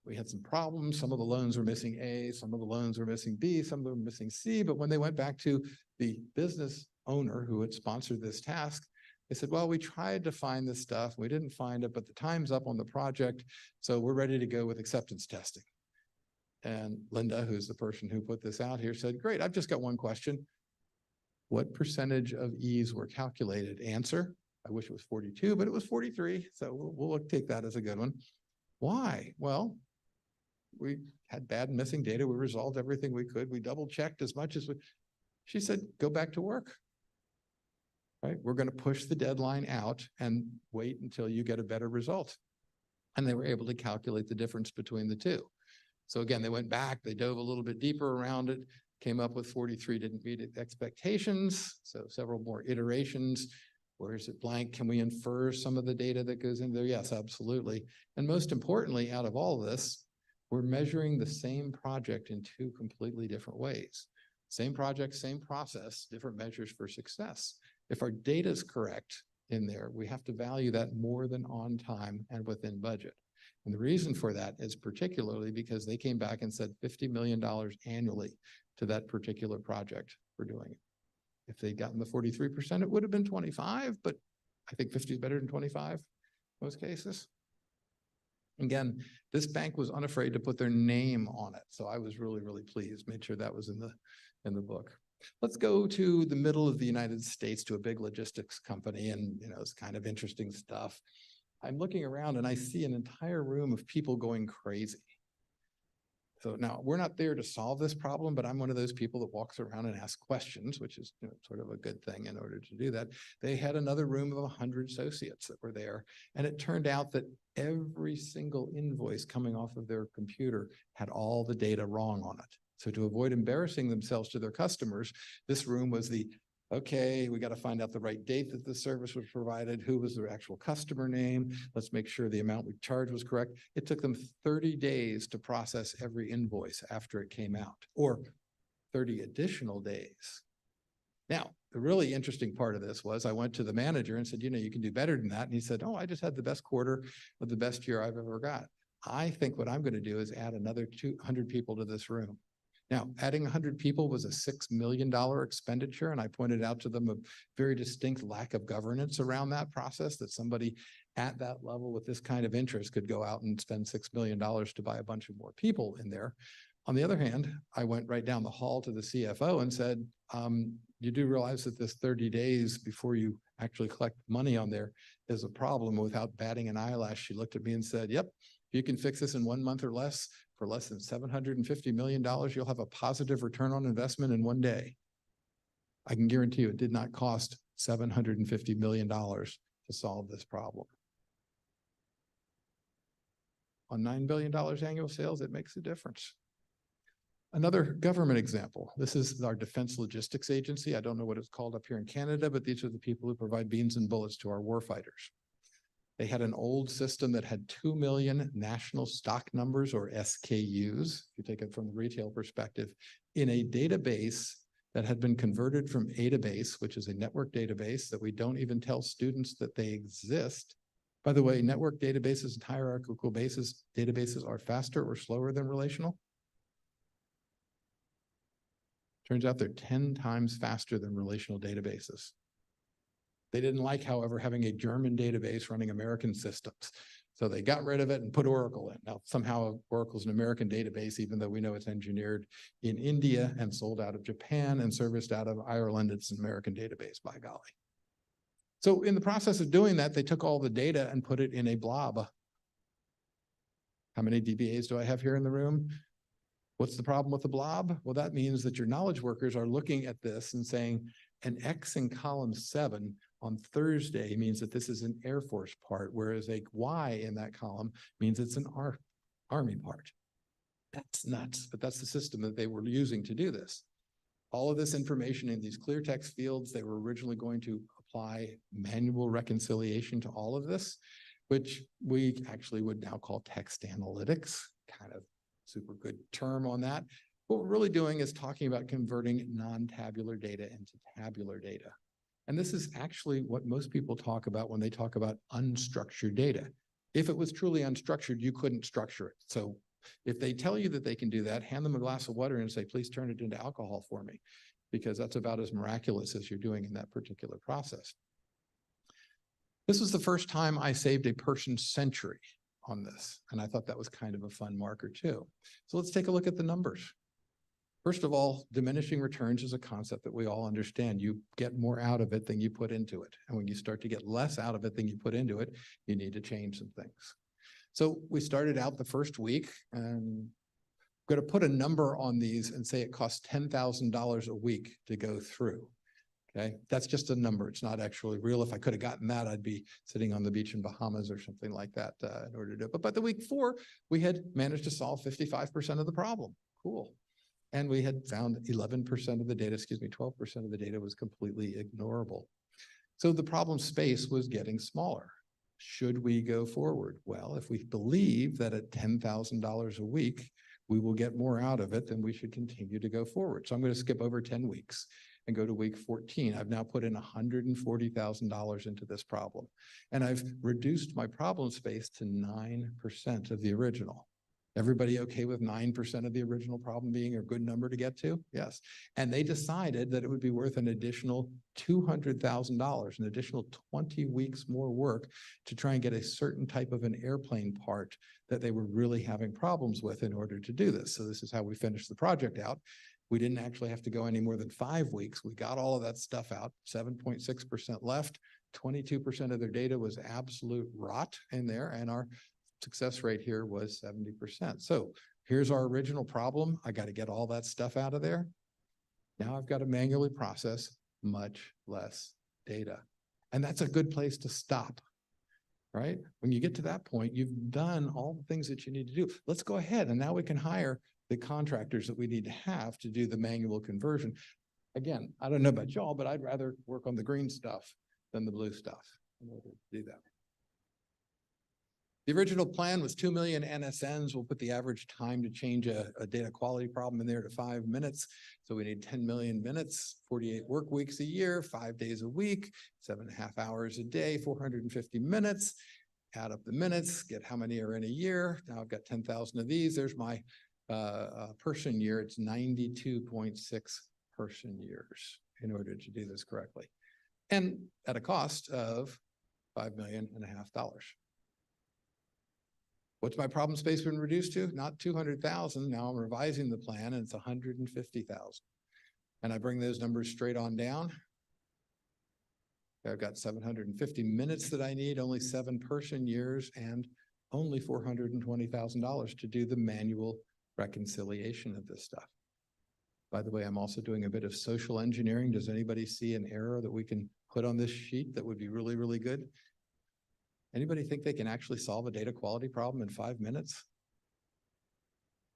We had some problems. Some of the loans were missing A, some of the loans were missing B, some of them were missing C. But when they went back to the business owner who had sponsored this task, they said, well, we tried to find this stuff. We didn't find it, but the time's up on the project. So we're ready to go with acceptance testing. And Linda, who's the person who put this out here, said, great, I've just got one question. What percentage of E's were calculated? Answer, I wish it was 42, but it was 43. So we'll take that as a good one. Why? Well, we had bad missing data. We resolved everything we could. We double checked as much as she said, go back to work. Right? We're going to push the deadline out and wait until you get a better result. And they were able to calculate the difference between the two. So again, they went back, they dove a little bit deeper around it, came up with 43, didn't meet expectations. So several more iterations. Where is it blank? Can we infer some of the data that goes in there? Yes, absolutely. And most importantly, out of all this, we're measuring the same project in 2 completely different ways. Same project, same process, different measures for success. If our data is correct in there, we have to value that more than on time and within budget. And the reason for that is particularly because they came back and said $50 million annually to that particular project for doing it. If they'd gotten the 43%, it would have been 25, but I think 50 is better than 25 in most cases. Again, this bank was unafraid to put their name on it. So I was really, really pleased, made sure that was in the book. Let's go to the middle of the United States to a big logistics company. And, it's kind of interesting stuff. I'm looking around and I see an entire room of people going crazy. So now we're not there to solve this problem, but I'm one of those people that walks around and asks questions, which is sort of a good thing in order to do that. They had another room of 100 associates that were there. And it turned out that every single invoice coming off of their computer had all the data wrong on it. So to avoid embarrassing themselves to their customers, this room was okay, we got to find out the right date that the service was provided, who was their actual customer name, let's make sure the amount we charged was correct. It took them 30 days to process every invoice after it came out, or 30 additional days. Now, the really interesting part of this was I went to the manager and said, you can do better than that. And he said, oh, I just had the best quarter of the best year I've ever got. I think what I'm going to do is add another 200 people to this room. Now, adding 100 people was a $6 million expenditure, and I pointed out to them a very distinct lack of governance around that process, that somebody at that level with this kind of interest could go out and spend $6 million to buy a bunch of more people in there. On the other hand, I went right down the hall to the CFO and said, you do realize that this 30 days before you actually collect money on there is a problem. Without batting an eyelash, she looked at me and said, yep, if you can fix this in 1 month or less, for less than $750 million, you'll have a positive return on investment in 1 day. I can guarantee you it did not cost $750 million to solve this problem. On $9 billion annual sales, it makes a difference. Another government example. This is our Defense Logistics Agency. I don't know what it's called up here in Canada, but these are the people who provide beans and bullets to our warfighters. They had an old system that had 2 million national stock numbers, or SKUs, if you take it from the retail perspective, in a database that had been converted from A to Base, which is a network database that we don't even tell students that they exist, By the way, network databases and hierarchical databases are faster or slower than relational. Turns out they're 10 times faster than relational databases. They didn't like, however, having a German database running American systems. So they got rid of it and put Oracle in. Now, somehow Oracle's an American database, even though we know it's engineered in India and sold out of Japan and serviced out of Ireland. It's an American database, by golly. So in the process of doing that, they took all the data and put it in a blob. How many DBAs do I have here in the room? What's the problem with the blob? Well, that means that your knowledge workers are looking at this and saying an X in column 7 on Thursday means that this is an Air Force part, whereas a Y in that column means it's an Army part. That's nuts, but that's the system that they were using to do this. All of this information in these clear text fields, they were originally going to apply manual reconciliation to all of this, which we actually would now call text analytics, kind of super good term on that. What we're really doing is talking about converting non-tabular data into tabular data. And this is actually what most people talk about when they talk about unstructured data. If it was truly unstructured, you couldn't structure it. So if they tell you that they can do that, hand them a glass of water and say, please turn it into alcohol for me, because that's about as miraculous as you're doing in that particular process. This was the first time I saved a person's century on this, and I thought that was kind of a fun marker too. So let's take a look at the numbers. First of all, diminishing returns is a concept that we all understand. You get more out of it than you put into it. And when you start to get less out of it than you put into it, you need to change some things. So we started out the first week, and I'm going to put a number on these and say it costs $10,000 a week to go through. Okay, that's just a number. It's not actually real. If I could have gotten that, I'd be sitting on the beach in Bahamas or something like that in order to do it. But by the week 4, we had managed to solve 55% of the problem. Cool. And we had found 11% of the data, 12% of the data was completely ignorable. So the problem space was getting smaller. Should we go forward? Well, if we believe that at $10,000 a week, we will get more out of it, then we should continue to go forward. So I'm going to skip over 10 weeks and go to week 14. I've now put in $140,000 into this problem. And I've reduced my problem space to 9% of the original. Everybody okay with 9% of the original problem being a good number to get to? Yes. And they decided that it would be worth an additional $200,000, an additional 20 weeks more work to try and get a certain type of an airplane part that they were really having problems with in order to do this. So this is how we finished the project out. We didn't actually have to go any more than 5 weeks. We got all of that stuff out, 7.6% left, 22% of their data was absolute rot in there, and our success rate here was 70%. So here's our original problem. I got to get all that stuff out of there. Now I've got to manually process much less data. And that's a good place to stop, right? When you get to that point, you've done all the things that you need to do. Let's go ahead, and now we can hire the contractors that we need to have to do the manual conversion. Again, I don't know about y'all, but I'd rather work on the green stuff than the blue stuff in order to do that. The original plan was 2 million NSNs. We'll put the average time to change a data quality problem in there to 5 minutes. So we need 10 million minutes, 48 work weeks a year, 5 days a week, 7.5 hours a day, 450 minutes. Add up the minutes, get how many are in a year. Now I've got 10,000 of these. There's my person year. It's 92.6 person years in order to do this correctly. And at a cost of $5.5 million. What's my problem space been reduced to? Not 200,000. Now I'm revising the plan and it's 150,000. And I bring those numbers straight on down. I've got 750 minutes that I need, only 7 person years, and only $420,000 to do the manual reconciliation of this stuff. By the way, I'm also doing a bit of social engineering. Does anybody see an error that we can put on this sheet that would be really, really good? Anybody think they can actually solve a data quality problem in 5 minutes?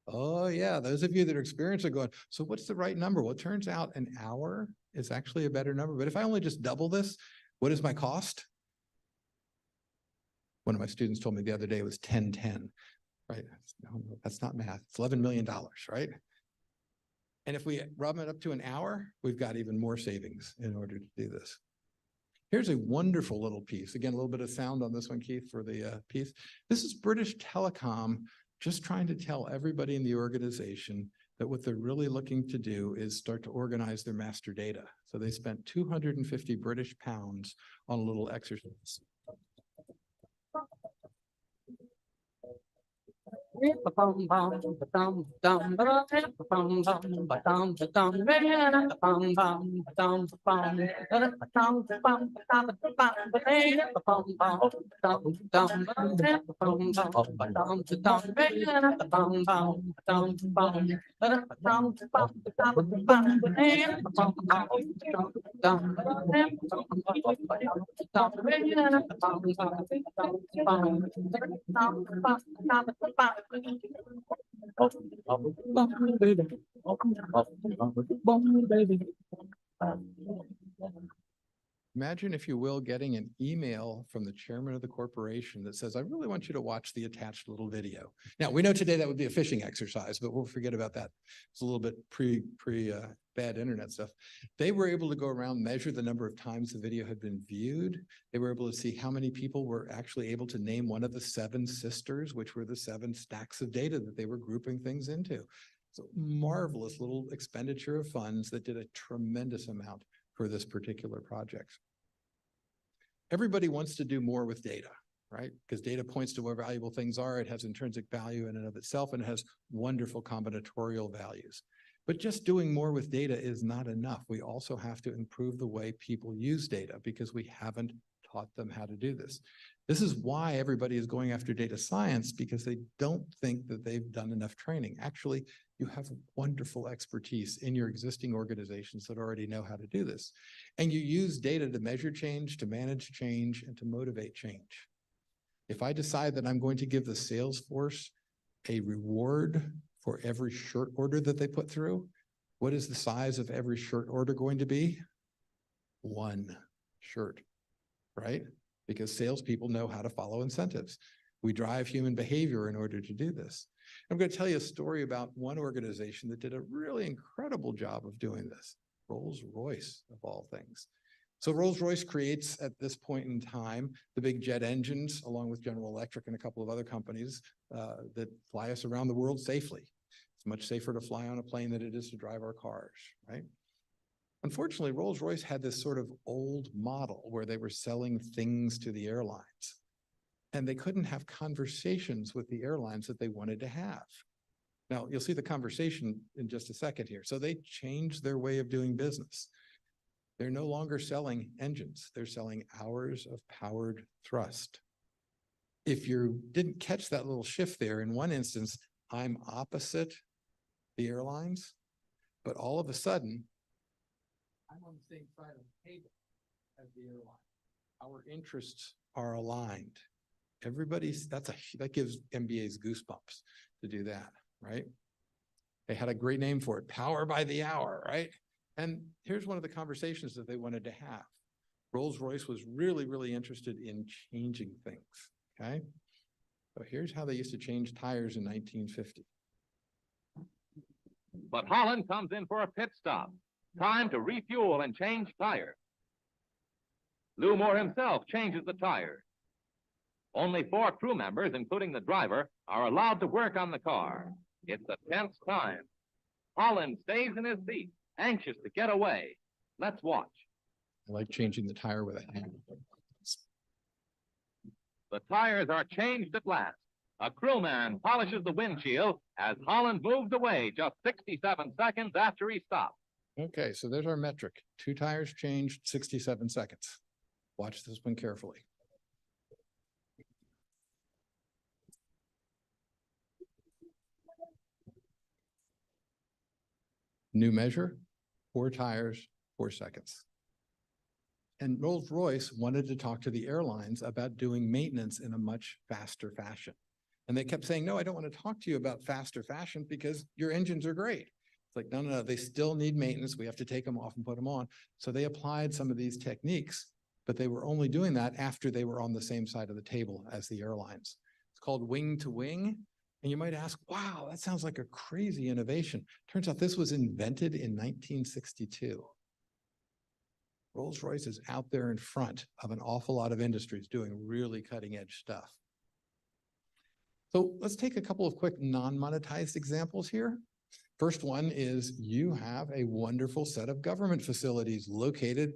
Oh yeah, those of you that are experienced are going, so what's the right number? Well, it turns out an hour is actually a better number. But if I only just double this, what is my cost? One of my students told me the other day it was 1010, right? No, that's not math. It's $11 million, right? And if we rub it up to an hour, we've got even more savings in order to do this. Here's a wonderful little piece. Again, a little bit of sound on this one, Keith, for the piece. This is British Telecom just trying to tell everybody in the organization that what they're really looking to do is start to organize their master data. So they spent 250 British pounds on a little exercise. Imagine, if you will, getting an email from the chairman of the corporation that says, I really want you to watch the attached little video. Now, we know today that would be a phishing exercise, but we'll forget about that. It's a little bit bad internet stuff. They were able to go around, measure the number of times the video had been viewed. They were able to see how many people were actually able to name one of the 7 sisters, which were the 7 stacks of data that they were grouping things into. So marvelous little expenditure of funds that did a tremendous amount for this particular project. Everybody wants to do more with data, right? Because data points to where valuable things are. It has intrinsic value in and of itself, and it has wonderful combinatorial values. But just doing more with data is not enough. We also have to improve the way people use data because we haven't taught them how to do this. This is why everybody is going after data science, because they don't think that they've done enough training. Actually, you have wonderful expertise in your existing organizations that already know how to do this. And you use data to measure change, to manage change, and to motivate change. If I decide that I'm going to give the sales force a reward for every shirt order that they put through, what is the size of every shirt order going to be? 1 shirt, right? Because salespeople know how to follow incentives. We drive human behavior in order to do this. I'm going to tell you a story about one organization that did a really incredible job of doing this. Rolls-Royce, of all things. So Rolls-Royce creates, at this point in time, the big jet engines, along with General Electric and a couple of other companies that fly us around the world safely. It's much safer to fly on a plane than it is to drive our cars, right? Unfortunately, Rolls-Royce had this sort of old model where they were selling things to the airlines. And they couldn't have conversations with the airlines that they wanted to have. Now, you'll see the conversation in just a second here. So they changed their way of doing business. They're no longer selling engines. They're selling hours of powered thrust. If you didn't catch that little shift there, in one instance, I'm opposite the airlines, but all of a sudden, I'm on the same side of the table as the airline. Our interests are aligned. That gives MBAs goosebumps to do that, right? They had a great name for it, power by the hour, right? And here's one of the conversations that they wanted to have. Rolls-Royce was really, really interested in changing things, okay? So here's how they used to change tires in 1950. But Holland comes in for a pit stop. Time to refuel and change tire. Lou Moore himself changes the tire. Only 4 crew members, including the driver, are allowed to work on the car. It's a tense time. Holland stays in his seat, anxious to get away. Let's watch. I like changing the tire with a hand. The tires are changed at last. A crewman polishes the windshield as Holland moves away just 67 seconds after he stops. Okay, so there's our metric. 2 tires changed, 67 seconds. Watch this one carefully. New measure, 4 tires, 4 seconds. And Rolls-Royce wanted to talk to the airlines about doing maintenance in a much faster fashion. And they kept saying, no, I don't want to talk to you about faster fashion because your engines are great. It's like, no, no, no, they still need maintenance. We have to take them off and put them on. So they applied some of these techniques, but they were only doing that after they were on the same side of the table as the airlines. It's called wing to wing. And you might ask, wow, that sounds like a crazy innovation. Turns out this was invented in 1962. Rolls-Royce is out there in front of an awful lot of industries doing really cutting edge stuff. So let's take a couple of quick non-monetized examples here. First one is you have a wonderful set of government facilities located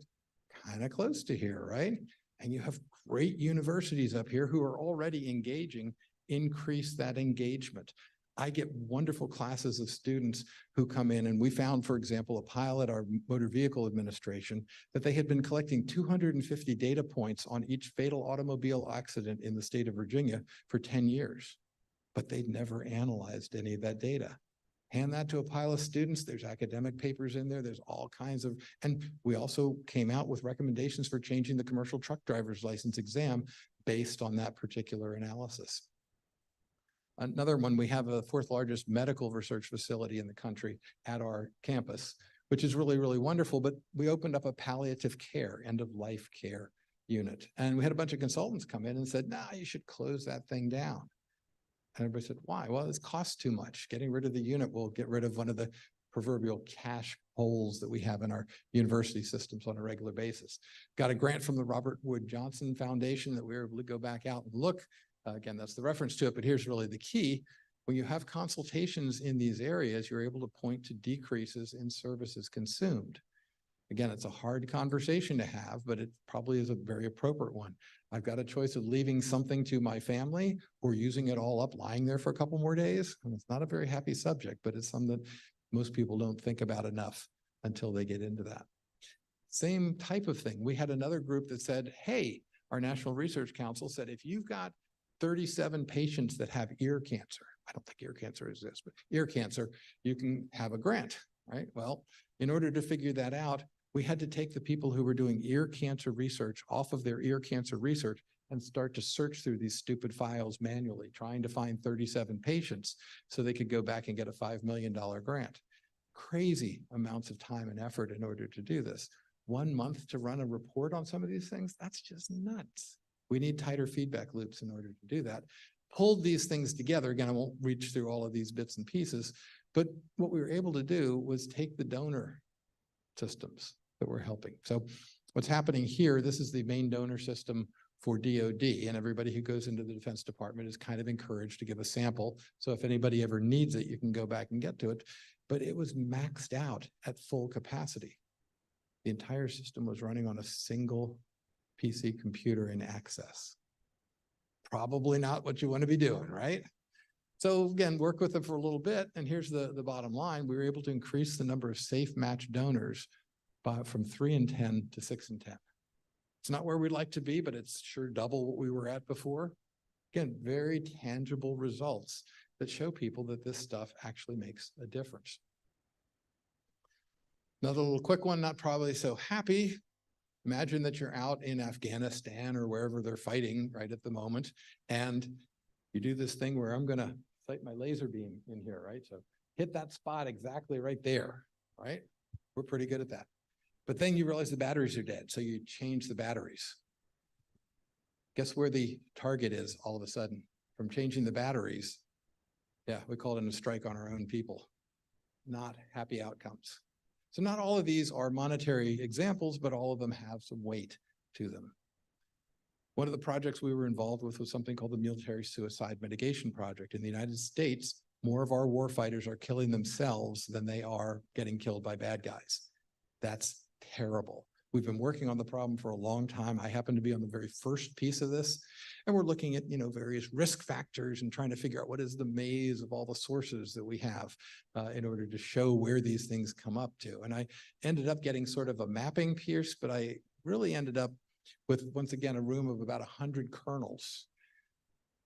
kind of close to here, right? And you have great universities up here who are already engaging. Increase that engagement. I get wonderful classes of students who come in, and we found, for example, a pilot, our motor vehicle administration, that they had been collecting 250 data points on each fatal automobile accident in the state of Virginia for 10 years, but they'd never analyzed any of that data. Hand that to a pile of students. There's academic papers in there. There's all kinds of, and we also came out with recommendations for changing the commercial truck driver's license exam based on that particular analysis. Another one, we have a fourth largest medical research facility in the country at our campus, which is really, really wonderful. But we opened up a palliative care, end of life care unit. And we had a bunch of consultants come in and said, nah, you should close that thing down. And everybody said, why? Well, it costs too much. Getting rid of the unit will get rid of one of the proverbial cash holes that we have in our university systems on a regular basis. Got a grant from the Robert Wood Johnson Foundation that we were able to go back out and look. Again, that's the reference to it, but here's really the key. When you have consultations in these areas, you're able to point to decreases in services consumed. Again, it's a hard conversation to have, but it probably is a very appropriate one. I've got a choice of leaving something to my family or using it all up, lying there for a couple more days. And it's not a very happy subject, but it's something that most people don't think about enough until they get into that. Same type of thing. We had another group that said, hey, our National Research Council said, if you've got 37 patients that have ear cancer, I don't think ear cancer exists, but ear cancer, you can have a grant, right? Well, in order to figure that out, we had to take the people who were doing ear cancer research off of their ear cancer research and start to search through these stupid files manually, trying to find 37 patients so they could go back and get a $5 million grant. Crazy amounts of time and effort in order to do this. 1 month to run a report on some of these things, that's just nuts. We need tighter feedback loops in order to do that. Pulled these things together. Again, I won't reach through all of these bits and pieces, but what we were able to do was take the donor systems that we're helping. So what's happening here, this is the main donor system for DOD, and everybody who goes into the Defense Department is kind of encouraged to give a sample. So if anybody ever needs it, you can go back and get to it. But it was maxed out at full capacity. The entire system was running on a single PC computer in Access. Probably not what you want to be doing, right? So again, work with them for a little bit. And here's the bottom line. We were able to increase the number of safe match donors from 3 in 10 to 6 in 10. It's not where we'd like to be, but it's sure double what we were at before. Again, very tangible results that show people that this stuff actually makes a difference. Another little quick one, not probably so happy. Imagine that you're out in Afghanistan or wherever they're fighting right at the moment, and you do this thing where I'm going to sight my laser beam in here, right? So hit that spot exactly right there, right? We're pretty good at that. But then you realize the batteries are dead, so you change the batteries. Guess where the target is all of a sudden? From changing the batteries, yeah, we call it a strike on our own people. Not happy outcomes. So not all of these are monetary examples, but all of them have some weight to them. One of the projects we were involved with was something called the Military Suicide Mitigation Project. In the United States, more of our warfighters are killing themselves than they are getting killed by bad guys. That's terrible. We've been working on the problem for a long time. I happen to be on the very first piece of this, and we're looking at, various risk factors and trying to figure out what is the maze of all the sources that we have in order to show where these things come up to. And I ended up getting sort of a mapping piece, but I really ended up with, once again, a room of about 100 colonels.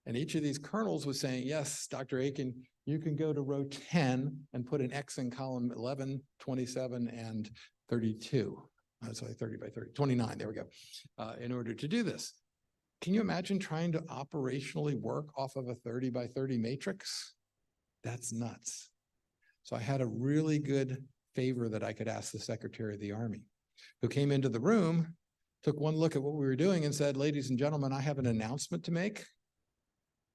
And each of these colonels was saying, yes, Dr. Aiken, you can go to row 10 and put an X in column 11, 27, and 32. Sorry, 30 by 30, 29, there we go, in order to do this. Can you imagine trying to operationally work off of a 30 by 30 matrix? That's nuts. So I had a really good favor that I could ask the Secretary of the Army, who came into the room, took one look at what we were doing and said, ladies and gentlemen, I have an announcement to make.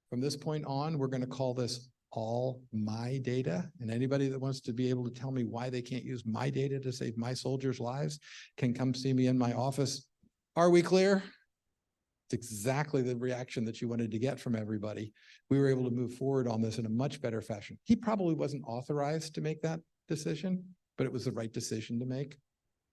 From this point on, we're going to call this all my data, and anybody that wants to be able to tell me why they can't use my data to save my soldiers' lives can come see me in my office. Are we clear? It's exactly the reaction that you wanted to get from everybody. We were able to move forward on this in a much better fashion. He probably wasn't authorized to make that decision, but it was the right decision to make.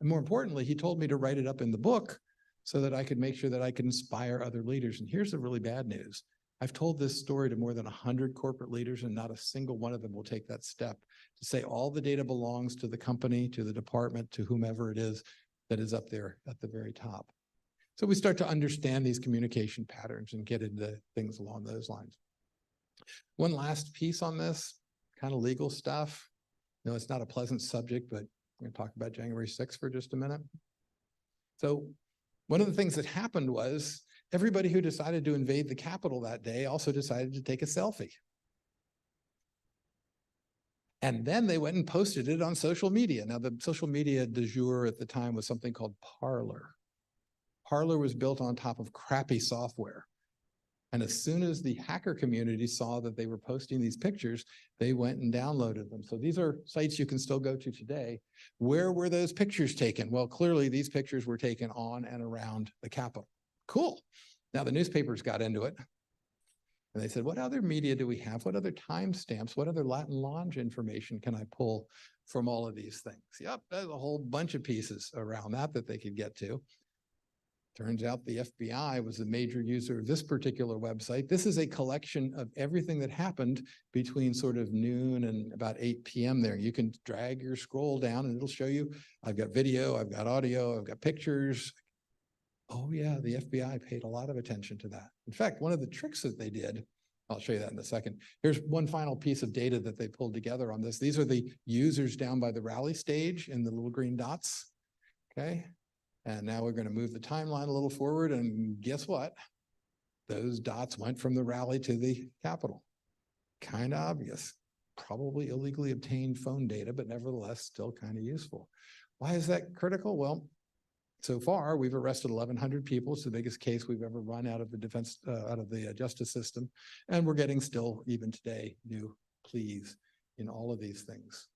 And more importantly, he told me to write it up in the book so that I could make sure that I could inspire other leaders. And here's the really bad news. I've told this story to more than 100 corporate leaders, and not a single one of them will take that step to say all the data belongs to the company, to the department, to whomever it is that is up there at the very top. So we start to understand these communication patterns and get into things along those lines. One last piece on this, kind of legal stuff. No, it's not a pleasant subject, but we're going to talk about January 6th for just a minute. So one of the things that happened was everybody who decided to invade the Capitol that day also decided to take a selfie. And then they went and posted it on social media. Now, the social media du jour at the time was something called Parler. Parler was built on top of crappy software. And as soon as the hacker community saw that they were posting these pictures, they went and downloaded them. So these are sites you can still go to today. Where were those pictures taken? Well, clearly these pictures were taken on and around the Capitol. Cool. Now the newspapers got into it. And they said, what other media do we have? What other timestamps? What other Latin Lounge information can I pull from all of these things? Yep, there's a whole bunch of pieces around that they could get to. Turns out the FBI was the major user of this particular website. This is a collection of everything that happened between sort of noon and about 8 p.m. there. You can drag your scroll down and it'll show you, I've got video, I've got audio, I've got pictures. Oh yeah, the FBI paid a lot of attention to that. In fact, one of the tricks that they did, I'll show you that in a second. Here's one final piece of data that they pulled together on this. These are the users down by the rally stage in the little green dots, okay? And now we're going to move the timeline a little forward, and guess what? Those dots went from the rally to the Capitol. Kind of obvious. Probably illegally obtained phone data, but nevertheless still kind of useful. Why is that critical? Well, so far we've arrested 1,100 people. It's the biggest case we've ever run out of the justice system, and we're getting still even today new pleas in all of these things.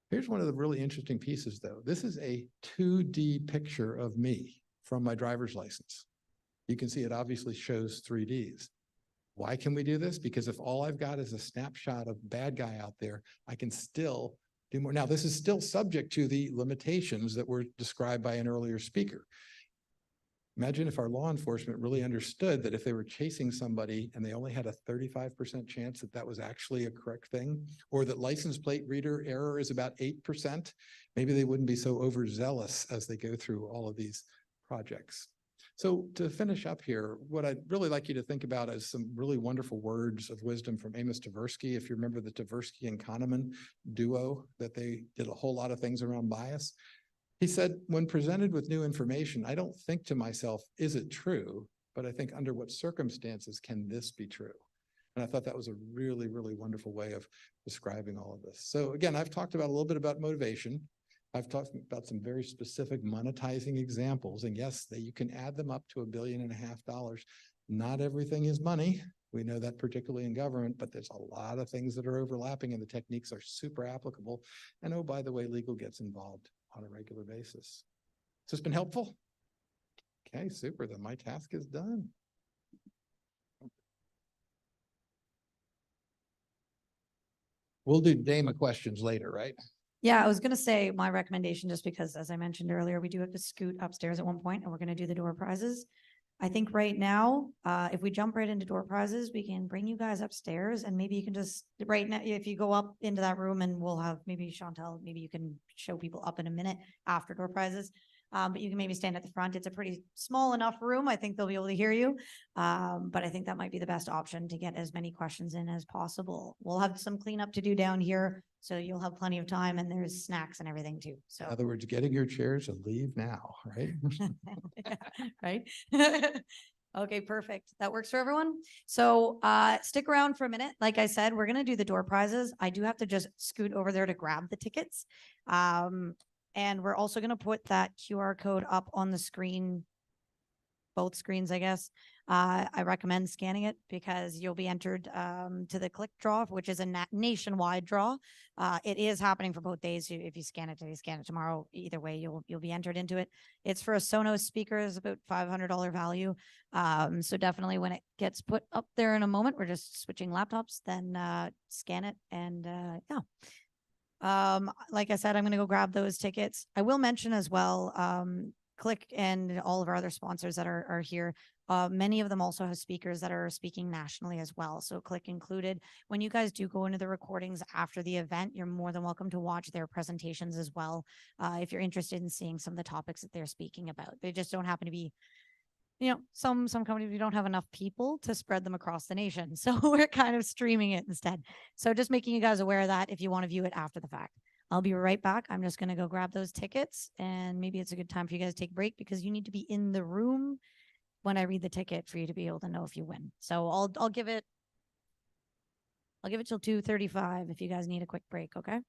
Here's one of the really interesting pieces, though. This is a 2D picture of me from my driver's license. You can see it obviously shows 3Ds. Why can we do this? Because if all I've got is a snapshot of bad guy out there, I can still do more. Now, this is still subject to the limitations that were described by an earlier speaker. Imagine if our law enforcement really understood that if they were chasing somebody and they only had a 35% chance that that was actually a correct thing, or that license plate reader error is about 8%, maybe they wouldn't be so overzealous as they go through all of these projects. So to finish up here, what I'd really like you to think about is some really wonderful words of wisdom from Amos Tversky. If you remember the Tversky and Kahneman duo, that they did a whole lot of things around bias. He said, when presented with new information, I don't think to myself, is it true? But I think, under what circumstances can this be true? And I thought that was a really, really wonderful way of describing all of this. So again, I've talked about a little bit about motivation. I've talked about some very specific monetizing examples. And yes, you can add them up to $1.5 billion. Not everything is money. We know that particularly in government, but there's a lot of things that are overlapping and the techniques are super applicable. And oh, by the way, legal gets involved on a regular basis. Has this been helpful? Okay, super. Then my task is done. We'll do DAMA questions later, right? Yeah, I was going to say my recommendation, just because, as I mentioned earlier, we do have to scoot upstairs at one point and we're going to do the door prizes. I think right now, if we jump right into door prizes, we can bring you guys upstairs and maybe you can just right now, if you go up into that room and we'll have maybe Chantel, maybe you can show people up in a minute after door prizes. But you can maybe stand at the front. It's a pretty small enough room. I think they'll be able to hear you. But I think that might be the best option to get as many questions in as possible. We'll have some cleanup to do down here, so you'll have plenty of time, and there's snacks and everything too. So in other words, getting your chairs and leave now, right? right. Okay, perfect. That works for everyone. So stick around for a minute. Like I said, we're going to do the door prizes. I do have to just scoot over there to grab the tickets. And we're also going to put that QR code up on the screen both screens, I guess. I recommend scanning it because you'll be entered to the click draw, which is a nationwide draw. It is happening for both days. If you scan it today, scan it tomorrow. Either way, you'll be entered into it. It's for a Sonos speaker, is about $500 value. So definitely when it gets put up there in a moment, we're just switching laptops, then scan it and yeah. Like I said, I'm going to go grab those tickets. I will mention as well, Click and all of our other sponsors that are here. Many of them also have speakers that are speaking nationally as well. So Click included. When you guys do go into the recordings after the event, you're more than welcome to watch their presentations as well. If you're interested in seeing some of the topics that they're speaking about, they just don't happen to be, you know, some companies, we don't have enough people to spread them across the nation. So we're kind of streaming it instead. So just making you guys aware of that if you want to view it after the fact. I'll be right back. I'm just going to go grab those tickets, and maybe it's a good time for you guys to take a break because you need to be in the room when I read the ticket for you to be able to know if you win. So I'll give it till 2:35 if you guys need a quick break. Okay.